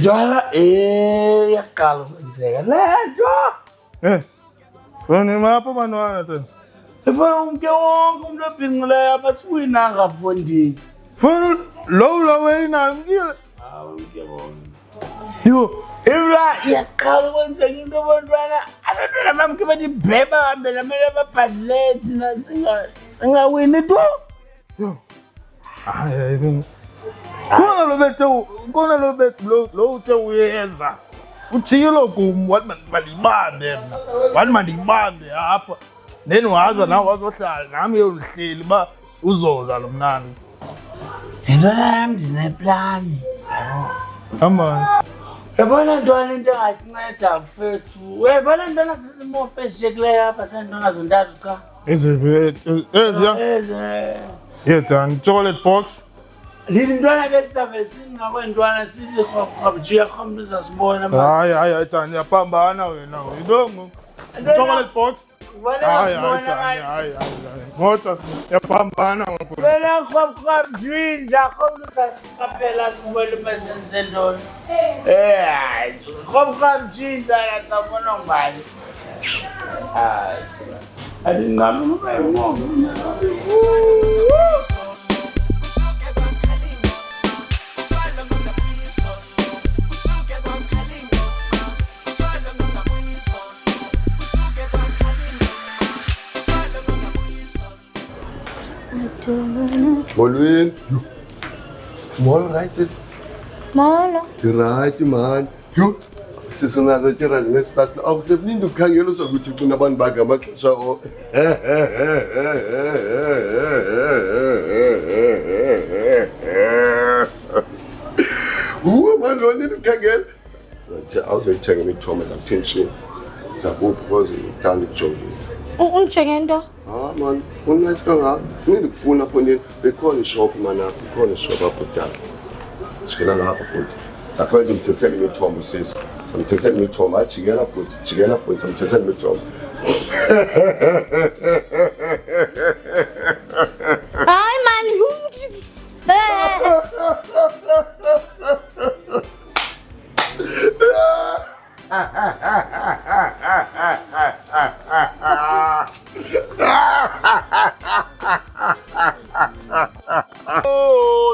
Jwala yaqala ukwenzeka lento. Wena mapha bantwana tena. Efana wonke umuntu obhinqileyo apha siwinanga fondini. Funa lo wena ngiyela. Hawu ngiyabona. Yo, yaqala ukwenzeka into abantwana abantwana bamke badibheba hambe lamele babhadleti na singawini tu. Yo. Hayi Kona lo bethu lo uthe uyeza. Uthiyelo kum wathi mandibambe mna. Wathi mandibambe apha. Then waza nawe wazohlala nami yolihleli ba uzoza lo mnandi. Into yami ndineplan. Amani. Yabona ntwana into engasinceda mfethu. Uyabona ntwana sisimofe eshiyekileyo apha sentwana zontathu cha. Eziya. Yethan chocolate box. Lili ntwana besave singakwentwana sithi khapjuya khombiza sibona manje. Hayi Tani yapambana wena. Yidongo. Chocolate box. Hayi. Ngocha yapambana ngakho. Wena khapjinja khombiza siqaphela sibona mesenzendona. Hayi, khapjinja yasabona ngani. Hayi. Adingami ngoba Molweni. Molo right sis. Molo. Right man. Yo. Sisunaza tjera nespace akusebuningi ukukhangela sokuthi ufuna abantu bakhe amaxesha o. Maloni ukukhangela. Uthe awuzoyithenga imithombo zakuthenshini. Zakuphi because uthanda ukujongile. Ungijenge nto? Man, unice kangaka. Ngikufuna fonini. Bekhona ishop mana, bekhona ishop apho dala. Jikela lapha futhi. Sakwenda umthethisela imithombo sisi. Samthethisela imithombo, ajikela futhi, samthethisela imithombo. Hayi man,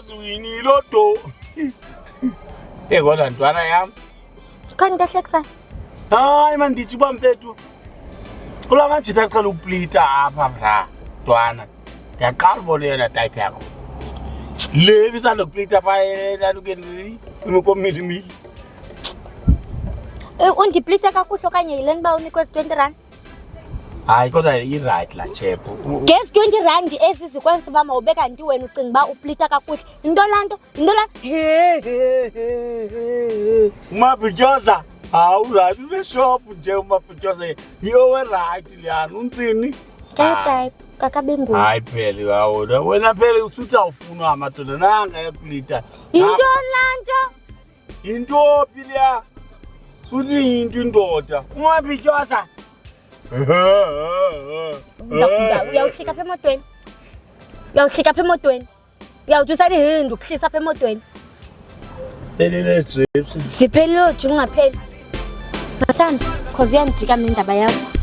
Zwini loto. Kodwa ntwana yami. Khani kahlekisa. Hayi man ndithi bamfethu. Kula majita aqala ukuplita apha bra. Ntwana. Ngiyaqala ubona yena type yakho. Le bisalokuplita pha elukeni imikomili. Undiplita kakuhle okanye yileni ba unikwe 20 rand? Hayi kodwa i-right la chepo. Guess 20 rand ezi zikwenza uba mawubeka nti wena ucinga uba uplita kakuhle. Into la. Umabhityoza. Hawu right beshop nje umabhityoza. Yiwe right liyana untsini. Type kakabengu. Hayi phela awona. Wena phela uthutha ufuna amadoda nanga eplita. Into la. Into phila. Suthi into indoda. Umabhityoza. Uyawuhlika apha emotweni. Uyawujusa ihindu ukuhlisa apha emotweni. Pelele strips. Ziphelile oju ungapheli. Masandi, cause yandijika mina indaba yakho.